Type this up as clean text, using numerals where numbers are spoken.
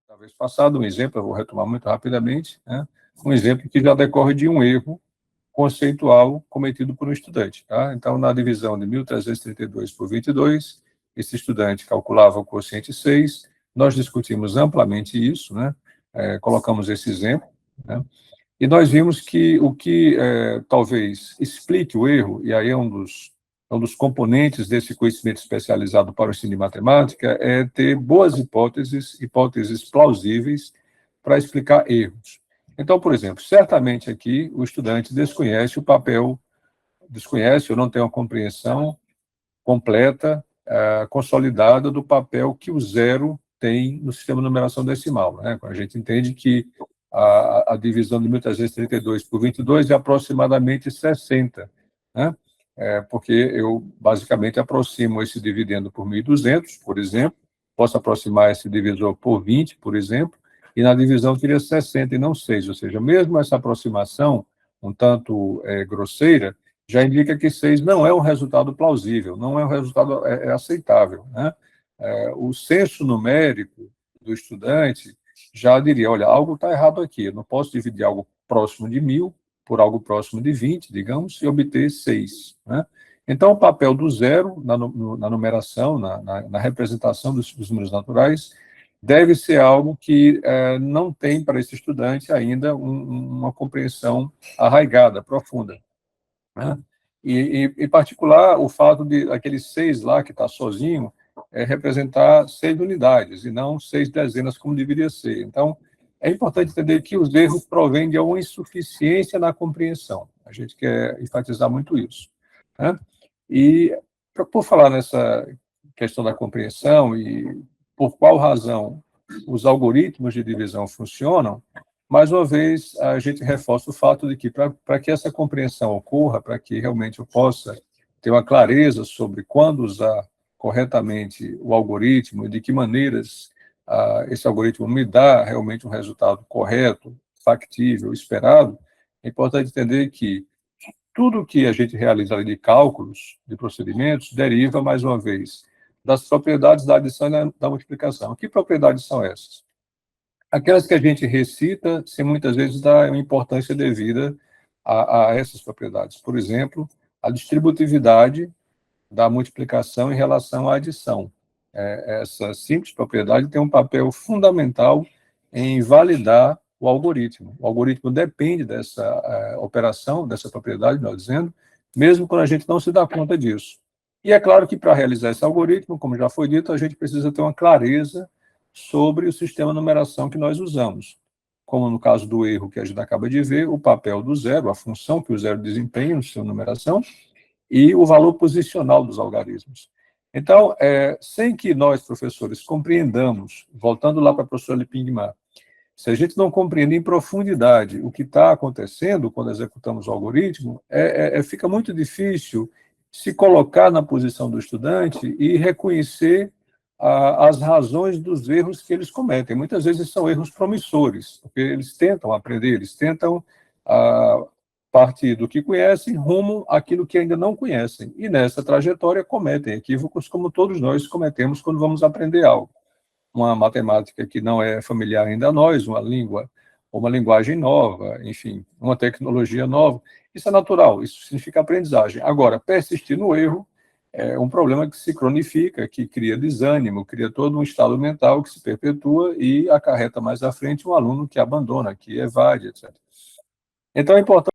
da vez passada, um exemplo, eu vou retomar muito rapidamente, né? Um exemplo que já decorre de um erro conceitual cometido por um estudante. Tá? Então, na divisão de 1.332 por 22, esse estudante calculava o quociente 6, nós discutimos amplamente isso, né? Colocamos esse exemplo, né? E nós vimos que o que talvez explique o erro, e aí é um dos componentes desse conhecimento especializado para o ensino de matemática, é ter boas hipóteses plausíveis para explicar erros. Então, por exemplo, certamente aqui o estudante desconhece ou não tem uma compreensão completa, consolidada do papel que o zero tem no sistema de numeração decimal. Né? A gente entende que a divisão de 1.332 por 22 é aproximadamente 60, né? Porque eu, basicamente, aproximo esse dividendo por 1.200, por exemplo, posso aproximar esse divisor por 20, por exemplo, e na divisão teria 60 e não 6, ou seja, mesmo essa aproximação um tanto grosseira, já indica que 6 não é um resultado plausível, não é um resultado aceitável. Né? O senso numérico do estudante já diria, olha, algo está errado aqui, eu não posso dividir algo próximo de 1.000 por algo próximo de 20, digamos, e obter 6. Né? Então, o papel do zero na numeração, na representação dos números naturais, deve ser algo que não tem para esse estudante ainda uma compreensão arraigada, profunda. Né? E, em particular, o fato de aquele 6 lá, que está sozinho, representar 6 unidades, e não 6 dezenas, como deveria ser. Então, é importante entender que os erros provêm de alguma insuficiência na compreensão. A gente quer enfatizar muito isso. Né? E, por falar nessa questão da compreensão e por qual razão os algoritmos de divisão funcionam, mais uma vez, a gente reforça o fato de que, para que essa compreensão ocorra, para que realmente eu possa ter uma clareza sobre quando usar corretamente o algoritmo e de que maneiras esse algoritmo me dá realmente um resultado correto, factível, esperado, é importante entender que tudo que a gente realiza ali de cálculos, de procedimentos, deriva, mais uma vez, das propriedades da adição e da multiplicação. Que propriedades são essas? Aquelas que a gente recita, sem muitas vezes dar uma importância devida a essas propriedades. Por exemplo, a distributividade da multiplicação em relação à adição. Essa simples propriedade tem um papel fundamental em validar o algoritmo. O algoritmo depende dessa operação, dessa propriedade, melhor dizendo, mesmo quando a gente não se dá conta disso. E é claro que, para realizar esse algoritmo, como já foi dito, a gente precisa ter uma clareza sobre o sistema de numeração que nós usamos. Como no caso do erro que a gente acaba de ver, o papel do zero, a função que o zero desempenha no sistema de numeração, e o valor posicional dos algarismos. Então, sem que nós, professores, compreendamos, voltando lá para a professora Lipingmar, se a gente não compreende em profundidade o que está acontecendo quando executamos o algoritmo, fica muito difícil se colocar na posição do estudante e reconhecer as razões dos erros que eles cometem. Muitas vezes são erros promissores, porque eles tentam aprender, eles tentam partir do que conhecem rumo àquilo que ainda não conhecem. E nessa trajetória cometem equívocos como todos nós cometemos quando vamos aprender algo. Uma matemática que não é familiar ainda a nós, uma língua, uma linguagem nova, enfim, uma tecnologia nova. Isso é natural, isso significa aprendizagem. Agora, persistir no erro é um problema que se cronifica, que cria desânimo, cria todo um estado mental que se perpetua e acarreta mais à frente um aluno que abandona, que evade, etc. Então, é importante